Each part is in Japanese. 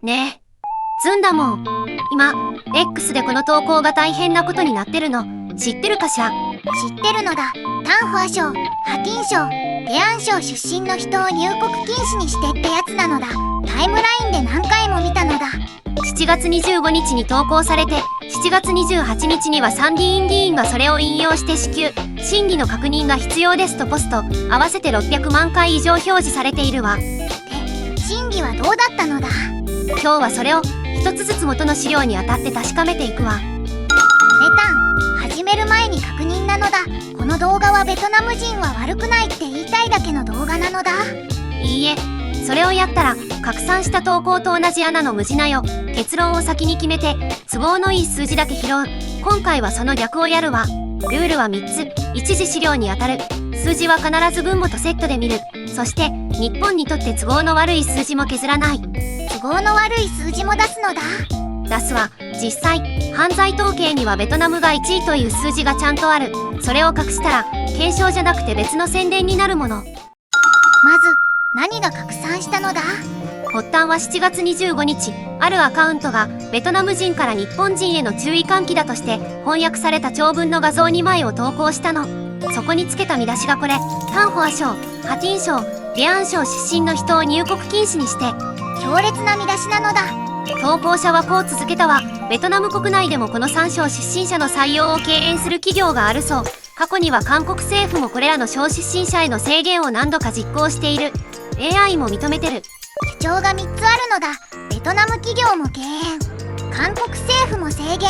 ねえ、ずんだもん。今、X でこの投稿が大変なことになってるの、知ってるかしら？知ってるのだ。タンファ省、ハティン省、デアン省出身の人を入国禁止にしてってやつなのだ。タイムラインで何回も見たのだ。7月25日に投稿されて、7月28日には参議院議員がそれを引用して至急、真偽の確認が必要ですとポスト、合わせて600万回以上表示されているわ。で、真偽はどうだったのだ？今日はそれを一つずつ元の資料にあたって確かめていくわ。メタン、始める前に確認なのだ。この動画はベトナム人は悪くないって言いたいだけの動画なのだ。いいえ、それをやったら拡散した投稿と同じ穴の無地なよ。結論を先に決めて都合のいい数字だけ拾う。今回はその逆をやるわ。ルールは3つ。一次資料にあたる数字は必ず分母とセットで見る。そして日本にとって都合の悪い数字も削らない。都合の悪い数字も出すのだ。出すわ。実際犯罪統計にはベトナムが1位という数字がちゃんとある。それを隠したら検証じゃなくて別の宣伝になるもの。まず何が拡散したのだ？発端は7月25日、あるアカウントがベトナム人から日本人への注意喚起だとして翻訳された長文の画像2枚を投稿したの。そこにつけた見出しがこれ。タンホア省、ハティン省、デアン省出身の人を入国禁止にして。強烈な見出しなのだ。投稿者はこう続けたわ。ベトナム国内でもこの3省出身者の採用を敬遠する企業があるそう。過去には韓国政府もこれらの省出身者への制限を何度か実行している。 AI も認めてる。主張が3つあるのだ。ベトナム企業も敬遠、韓国政府も制限、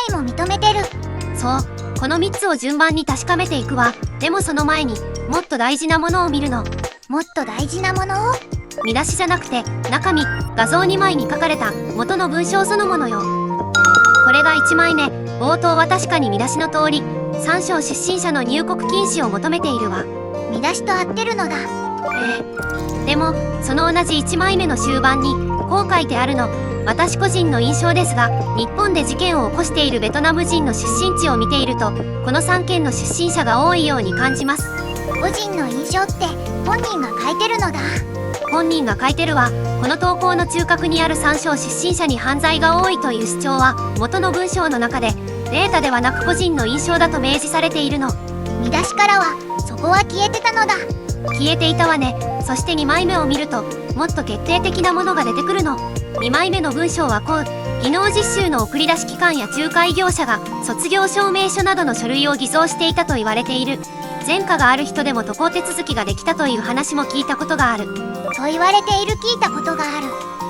AI も認めてる。そう、この3つを順番に確かめていくわ。でもその前にもっと大事なものを見るの。もっと大事なものを？見出しじゃなくて中身、画像2枚に書かれた元の文章そのものよ。これが1枚目。冒頭は確かに見出しの通り3省出身者の入国禁止を求めているわ。見出しと合ってるのだ。でもその同じ1枚目の終盤にこう書いてあるの。私個人の印象ですが、日本で事件を起こしているベトナム人の出身地を見ているとこの3県の出身者が多いように感じます。個人の印象って本人が書いてるのだ。本人が書いてるわ。この投稿の中核にある3省出身者に犯罪が多いという主張は元の文章の中でデータではなく個人の印象だと明示されているの。見出しからはそこは消えてたのだ。消えていたわね。そして2枚目を見るともっと決定的なものが出てくるの。2枚目の文章はこう。技能実習の送り出し機関や仲介業者が卒業証明書などの書類を偽造していたと言われている。前科がある人でも渡航手続きができたという話も聞いたことがある。と言われている。聞いたことがある。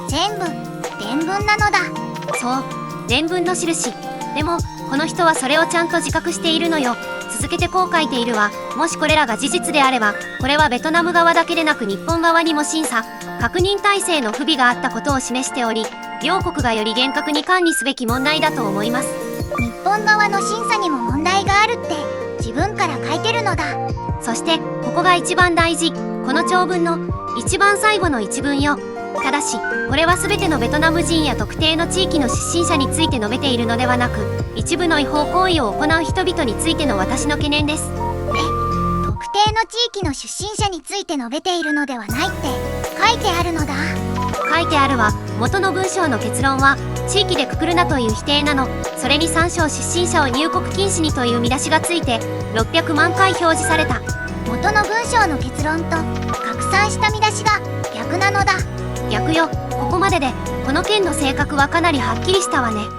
全部伝聞なのだ。そう、伝聞の印。でもこの人はそれをちゃんと自覚しているのよ。続けてこう書いているわ。もしこれらが事実であればこれはベトナム側だけでなく日本側にも審査確認体制の不備があったことを示しており、両国がより厳格に管理すべき問題だと思います。日本側の審査にも問題があるって自分から書いてるのだ。そしてここが一番大事。この長文の一番最後の一文よ。ただしこれは全てのベトナム人や特定の地域の出身者について述べているのではなく、一部の違法行為を行う人々についての私の懸念です。特定の地域の出身者について述べているのではないって書いてあるのだ。書いてあるわ。元の文章の結論は地域でくくるなという否定なの。それに3省出身者を入国禁止にという見出しがついて600万回表示された。元の文章の結論と拡散した見出しが逆なのだ。逆よ。ここまででこの件の性格はかなりはっきりしたわね。でも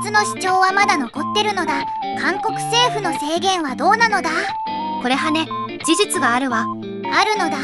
3つの主張はまだ残ってるのだ。韓国政府の制限はどうなのだ？これはね、事実があるわ。あるのだ。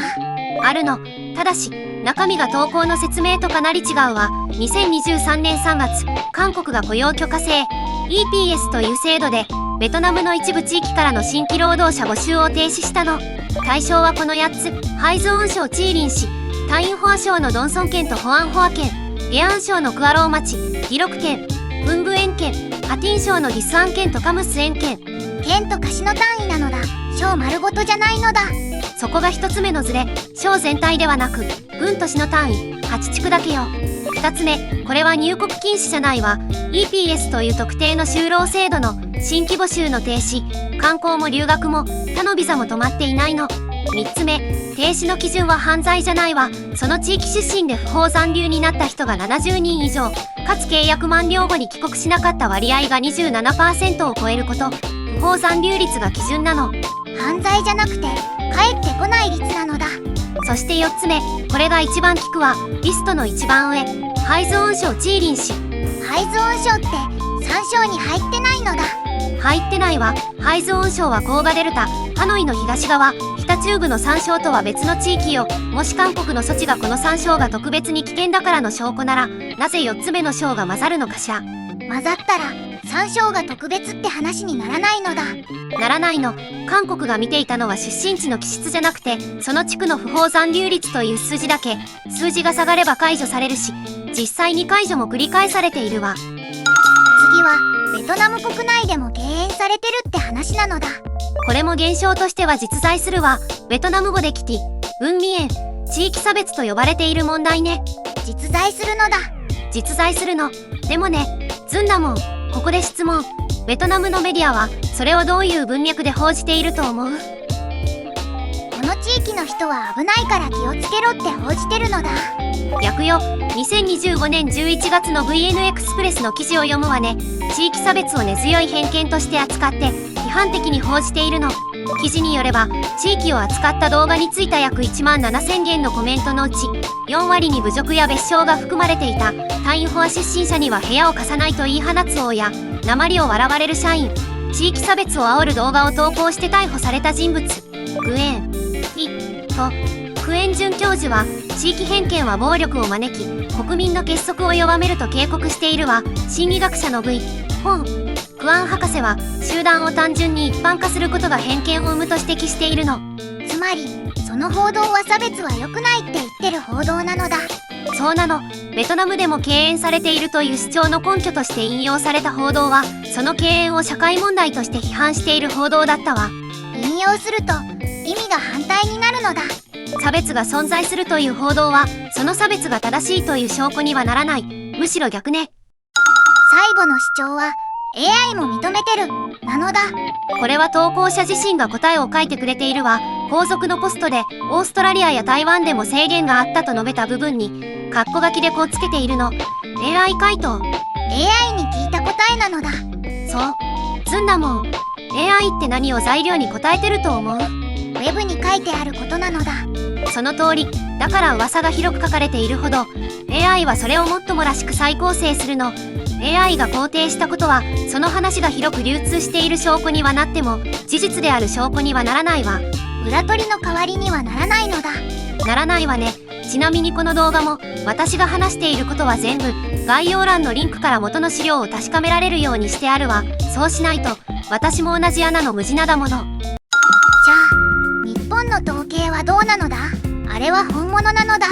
あるの。ただし中身が投稿の説明とかなり違うわ。2023年3月、韓国が雇用許可制 EPS という制度でベトナムの一部地域からの新規労働者募集を停止したの。対象はこの8つ。ハイズオン省チーリン市、タインホア省のドンソン県とホアンホア県、ゲアン省のクアロー町、ギロク県、フンブエン県、ハティン省のギスアン県とカムスエン県。県と貸しの単位なのだ。省丸ごとじゃないのだ。そこが1つ目のズレ。省全体ではなく郡と市の単位8地区だけよ。2つ目、これは入国禁止じゃないわ。 EPS という特定の就労制度の新規募集の停止、観光も留学も他のビザも止まっていないの。3つ目、停止の基準は犯罪じゃないは、その地域出身で不法残留になった人が70人以上、かつ契約満了後に帰国しなかった割合が 27% を超えること、不法残留率が基準なの。犯罪じゃなくて帰ってこない率なのだ。そして4つ目、これが一番効くわ。リストの一番上、ハイズオン省チーリン氏。ハイズオン省って3省に入ってないのだ。入ってないわ。ハイズオン省は黄河デルタ、ハノイの東側、北中部の3省とは別の地域よ。もし韓国の措置がこの3省が特別に危険だからの証拠なら、なぜ4つ目の省が混ざるのかしら。混ざったら3省が特別って話にならないのだ。ならないの。韓国が見ていたのは出身地の気質じゃなくて、その地区の不法残留率という数字だけ。数字が下がれば解除されるし、実際に解除も繰り返されているわ。次はベトナム国内でも敬遠されてるって話なのだ。これも現象としては実在するわ。ベトナム語でキティ、文味園、地域差別と呼ばれている問題ね。実在するのだ。実在するの。でもね、ずんだもん、ここで質問。ベトナムのメディアはそれをどういう文脈で報じていると思う？この地域の人は危ないから気をつけろって報じてるのだ。逆よ。2025年11月の VN エクスプレスの記事を読むわね。地域差別を根強い偏見として扱って批判的に報じているの。記事によれば、地域を扱った動画についた約1万7000件のコメントのうち4割に侮辱や蔑称が含まれていた。タインフォア出身者には部屋を貸さないと言い放つ王や、訛を笑われる社員、地域差別を煽る動画を投稿して逮捕された人物、グエン・イとクエンジュン教授は、地域偏見は暴力を招き、国民の結束を弱めると警告しているわ。心理学者の V・ホン・クアン博士は、集団を単純に一般化することが偏見を生むと指摘しているの。つまりその報道は差別は良くないって言ってる報道なのだ。そうなの。ベトナムでも敬遠されているという主張の根拠として引用された報道は、その敬遠を社会問題として批判している報道だったわ。引用すると意味が反対になるのだ。差別が存在するという報道は、その差別が正しいという証拠にはならない。むしろ逆ね。最後の主張は AI も認めてるなのだ。これは投稿者自身が答えを書いてくれているわ。後続のポストでオーストラリアや台湾でも制限があったと述べた部分にカッコ書きでこうつけているの。 AI 回答。 AI に聞いた答えなのだ。そうずんだもん。 AI って何を材料に答えてると思う？ウェブに書いてあることなのだ。その通り。だから噂が広く書かれているほど AI はそれをもっともらしく再構成するの。 AI が肯定したことはその話が広く流通している証拠にはなっても事実である証拠にはならないわ。裏取りの代わりにはならないのだ。ならないわね。ちなみにこの動画も私が話していることは全部概要欄のリンクから元の資料を確かめられるようにしてあるわ。そうしないと私も同じ穴の無地なだもの。じゃあ日本の統計はどうなのだ？あれは本物なのだ。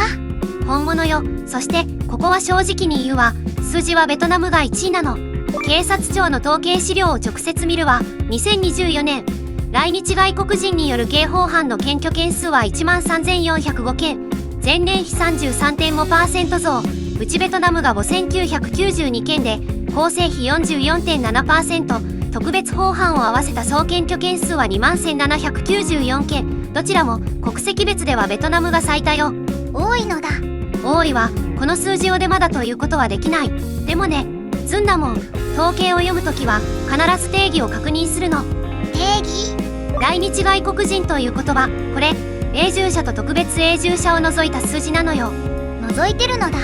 本物よ。そしてここは正直に言うわ。数字はベトナムが1位なの。警察庁の統計資料を直接見るわ。2024年来日外国人による刑法犯の検挙件数は13,405件、前年比 33.5% 増。内ベトナムが5,992件で構成比 44.7%、 特別法犯を合わせた総検挙件数は21,794件。どちらも国籍別ではベトナムが最多よ。多いのだ。多いわ。この数字をデマだということはできない。でもね、ずんだもん、統計を読むときは必ず定義を確認するの。定義？来日外国人という言葉、これ永住者と特別永住者を除いた数字なのよ。除いてるのだ。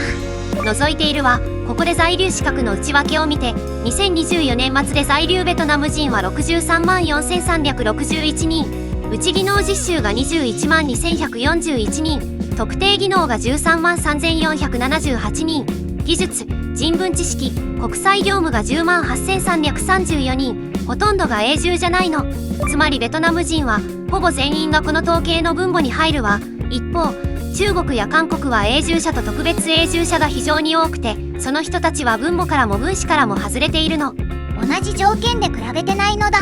除いているわ。ここで在留資格の内訳を見て、2024年末で在留ベトナム人は63万4361人、内技能実習が21万2141人、特定技能が13万3478人、技術・人文知識・国際業務が10万8334人、ほとんどが永住じゃないの。つまりベトナム人はほぼ全員がこの統計の分母に入るわ。一方、中国や韓国は永住者と特別永住者が非常に多くて、その人たちは分母からも分子からも外れているの。同じ条件で比べてないのだ。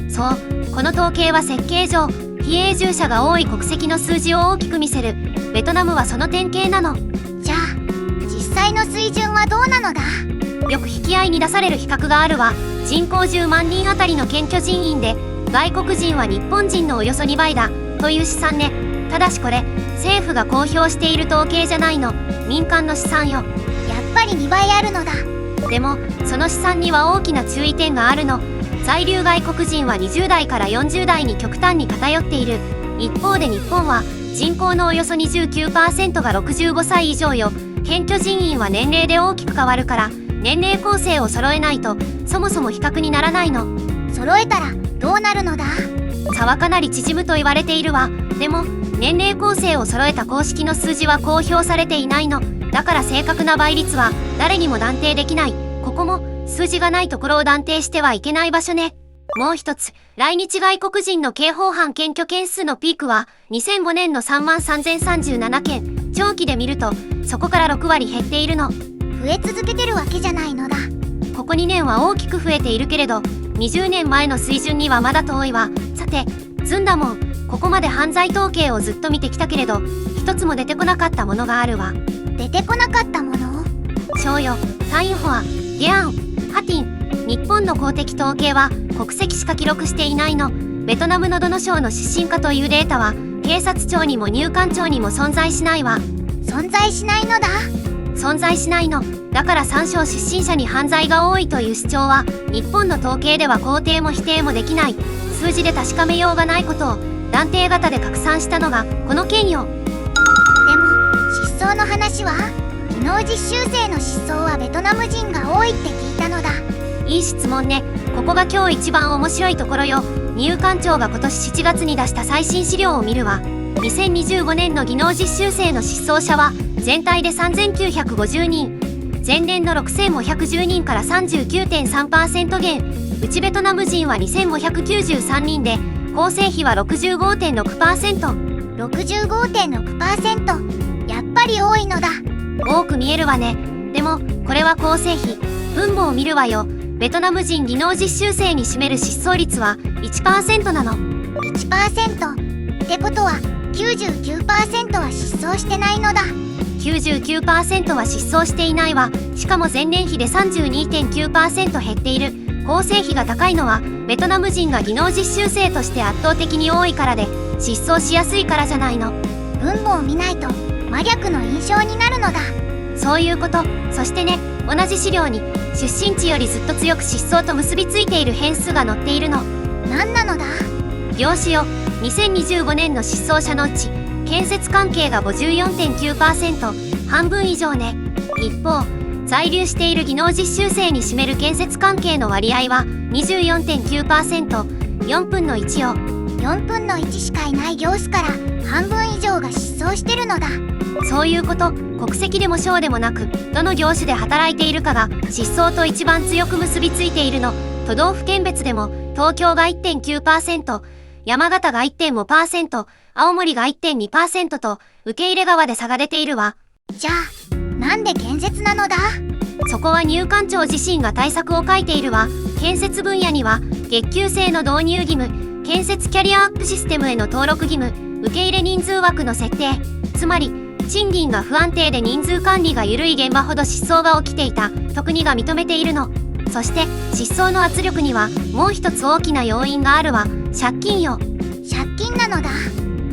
そう、この統計は設計上非永住者が多い国籍の数字を大きく見せる。ベトナムはその典型なの。じゃあ実際の水準はどうなのだ？よく引き合いに出される比較があるわ。人口10万人あたりの検挙人員で外国人は日本人のおよそ2倍だという試算ね。ただしこれ政府が公表している統計じゃないの、民間の試算よ。やっぱり2倍あるのだ。でもその試算には大きな注意点があるの。在留外国人は20代から40代に極端に偏っている。一方で日本は人口のおよそ 29% が65歳以上よ。謙虚人員は年齢で大きく変わるから年齢構成を揃えないとそもそも比較にならないの。揃えたらどうなるのだ。差はかなり縮むと言われているわ。でも年齢構成を揃えた公式の数字は公表されていないの。だから正確な倍率は誰にも断定できない。ここも数字がないところを断定してはいけない場所ね。もう一つ、来日外国人の刑法犯検挙件数のピークは2005年の33,037件。長期で見るとそこから6割減っているの。増え続けてるわけじゃないのだ。ここ2年は大きく増えているけれど20年前の水準にはまだ遠いわ。さてずんだもん、ここまで犯罪統計をずっと見てきたけれど一つも出てこなかったものがあるわ。出てこなかったもの？賞与、タインホア、ゲアン、ハティン。日本の公的統計は国籍しか記録していないの。ベトナムのどの省の出身かというデータは警察庁にも入管庁にも存在しないわ。存在しないのだ。存在しないの。だから3省出身者に犯罪が多いという主張は日本の統計では肯定も否定もできない。数字で確かめようがないことを断定型で拡散したのがこの件よ。でも失踪の話は？技能実習生の失踪はベトナム人が多いって聞いたのだ。いい質問ね。ここが今日一番面白いところよ。入管庁が今年7月に出した最新資料を見るわ。2025年の技能実習生の失踪者は全体で3950人。前年の6510人から 39.3% 減。うちベトナム人は2593人で構成比は 65.6%。65.6%。やっぱり多いのだ。多く見えるわね。でもこれは構成比。分母を見るわよ。ベトナム人技能実習生に占める失踪率は 1% なの。1%？ ってことは 99% は失踪してないのだ。99% は失踪していないわ。しかも前年比で 32.9% 減っている。構成比が高いのはベトナム人が技能実習生として圧倒的に多いからで失踪しやすいからじゃないの。分母を見ないと真逆の印象になるのだ。そういうこと。そしてね、同じ資料に出身地よりずっと強く失踪と結びついている変数が載っているの。何なのだ？業種よ。2025年の失踪者のうち建設関係が 54.9%、 半分以上ね。一方在留している技能実習生に占める建設関係の割合は 24.9%、 4分の1よ。4分の1しかいない業種から半分以上が失踪してるのだ。そういうこと。国籍でも省でもなくどの業種で働いているかが失踪と一番強く結びついているの。都道府県別でも東京が 1.9%、 山形が 1.5%、 青森が 1.2% と受け入れ側で差が出ているわ。じゃあなんで建設なのだ？そこは入管庁自身が対策を書いているわ。建設分野には月給制の導入義務、建設キャリアアップシステムへの登録義務、受け入れ人数枠の設定、つまり賃金が不安定で人数管理が緩い現場ほど失踪が起きていたと国が認めているの。そして失踪の圧力にはもう一つ大きな要因があるわ。借金よ。借金なのだ。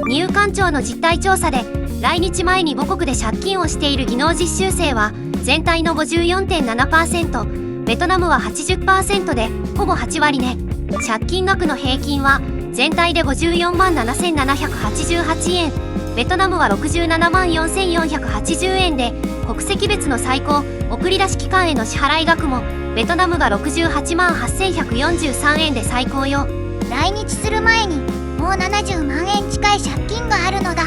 入管庁の実態調査で来日前に母国で借金をしている技能実習生は全体の 54.7%、 ベトナムは 80% でほぼ8割ね。借金額の平均は全体で54万7788円、ベトナムは67万4480円で国籍別の最高送り出し期間への支払い額もベトナムが68万8143円で最高よ。来日する前にもう70万円近い借金があるのだ。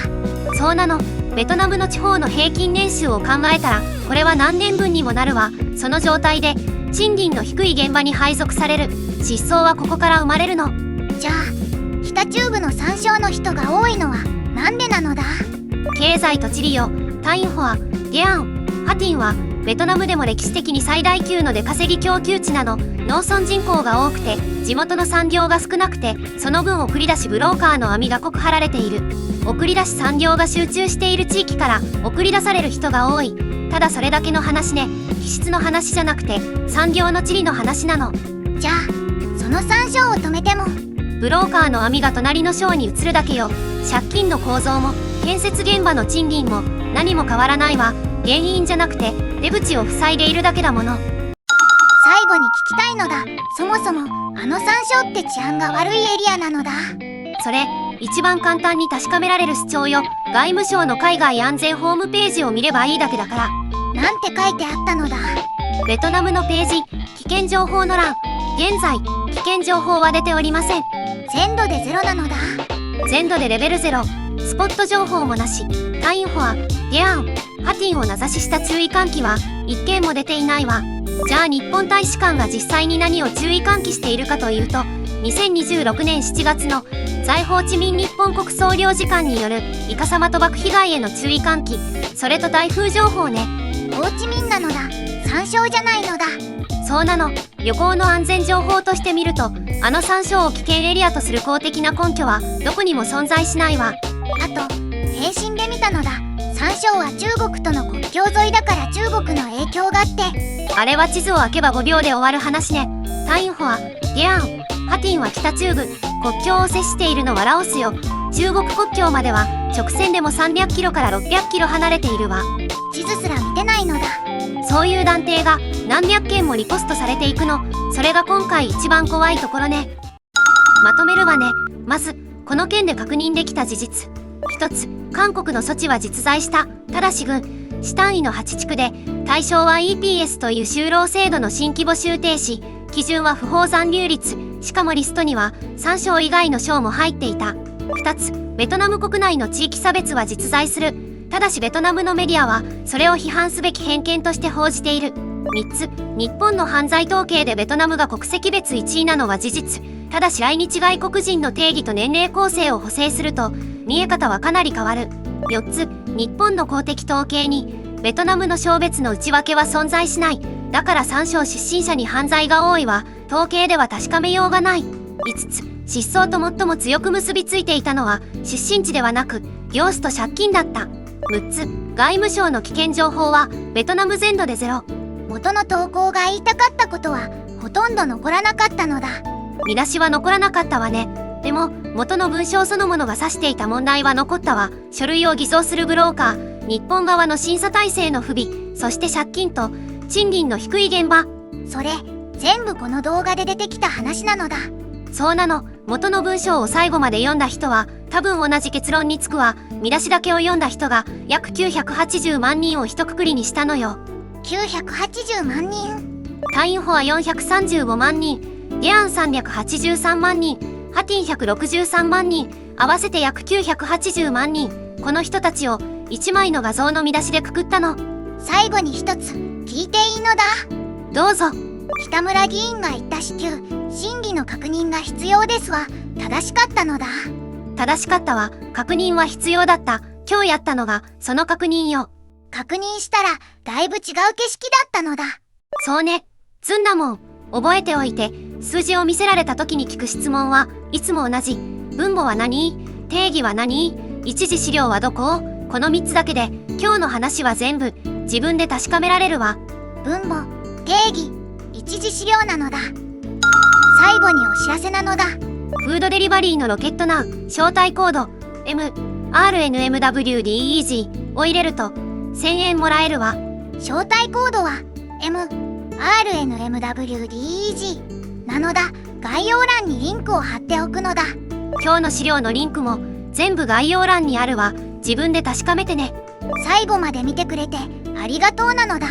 そうなの。ベトナムの地方の平均年収を考えたらこれは何年分にもなるわ。その状態で賃金の低い現場に配属される。失踪はここから生まれるの。じゃあ北中部の3省の人が多いのはなんでなのだ？経済と地理よ。タインホア、ゲアン、ハティンはベトナムでも歴史的に最大級の出稼ぎ供給地なの。農村人口が多くて地元の産業が少なくてその分送り出しブローカーの網が濃く張られている。送り出し産業が集中している地域から送り出される人が多い。ただそれだけの話ね。気質の話じゃなくて産業の地理の話なの。じゃあその3省を止めてもブローカーの網が隣の省に移るだけよ。借金の構造も建設現場の賃金も何も変わらないわ。原因じゃなくて出口を塞いでいるだけだもの。最後に聞きたいのだ。そもそもあの山椒って治安が悪いエリアなのだ。それ一番簡単に確かめられる主張よ。外務省の海外安全ホームページを見ればいいだけだから。なんて書いてあったのだ。ベトナムのページ危険情報の欄、現在危険情報は出ておりません。全度でゼロなのだ。全度でレベル0、スポット情報もなし。タインフォア、ゲアン、ハティンを名指しした注意喚起は一件も出ていないわ。じゃあ日本大使館が実際に何を注意喚起しているかというと、2026年7月の在ホーチミン日本国総領事館によるイカサマ賭博被害への注意喚起、それと台風情報ね。ホーチミンなのだ。山椒じゃないのだ。そうなの。旅行の安全情報として見ると、あの山椒を危険エリアとする公的な根拠はどこにも存在しないわ。あと返信で見たのだ。山椒は中国との国境沿いだから中国の影響があって。あれは地図を開けば5秒で終わる話ね。タインフォア、ゲアン、ハティンは北中部、国境を接しているのはラオスよ。中国国境までは直線でも300キロから600キロ離れているわ。地図すら見てないのだ。そういう断定が何百件もリポストされていくの。それが今回一番怖いところね。まとめるわね。まずこの件で確認できた事実。一つ、韓国の措置は実在した。ただし軍市単位の8地区で対象は EPS という就労制度の新規募集停止。基準は不法残留率。しかもリストには3省以外の省も入っていた。2つ、ベトナム国内の地域差別は実在する。ただしベトナムのメディアはそれを批判すべき偏見として報じている。3つ、日本の犯罪統計でベトナムが国籍別1位なのは事実。ただし来日外国人の定義と年齢構成を補正すると見え方はかなり変わる。4つ、日本の公的統計にベトナムの省別の内訳は存在しない。だから3省出身者に犯罪が多いは統計では確かめようがない。5つ、失踪と最も強く結びついていたのは出身地ではなく業種と借金だった。6つ、外務省の危険情報はベトナム全土でゼロ。元の投稿が言いたかったことはほとんど残らなかったのだ。見出しは残らなかったわね。でも元の文章そのものが指していた問題は残ったわ。書類を偽造するブローカー、日本側の審査体制の不備、そして借金と賃金の低い現場。それ全部この動画で出てきた話なのだ。そうなの。元の文章を最後まで読んだ人は多分同じ結論につくわ。見出しだけを読んだ人が約980万人を一括りにしたのよ。980万人。タインフォア435万人、ゲアン383万人、ハティン163万人、合わせて約980万人。この人たちを1枚の画像の見出しでくくったの。最後に一つ聞いていいのだ。どうぞ。北村議員が言った支給真偽の確認が必要ですは正しかったのだ。正しかったわ。確認は必要だった。今日やったのがその確認よ。確認したらだいぶ違う景色だったのだ。そうね。積んだもん。覚えておいて。数字を見せられた時に聞く質問はいつも同じ。分母は何？定義は何？一次資料はどこ？この3つだけで今日の話は全部自分で確かめられるわ。分母、定義、一次資料なのだ。最後にお知らせなのだ。フードデリバリーのロケットナウ招待コード MRNMWDEG を入れると1000円もらえるわ。招待コードは MRNMWDEG なのだ。概要欄にリンクを貼っておくのだ。今日の資料のリンクも全部概要欄にあるわ。自分で確かめてね。最後まで見てくれてありがとうなのだ。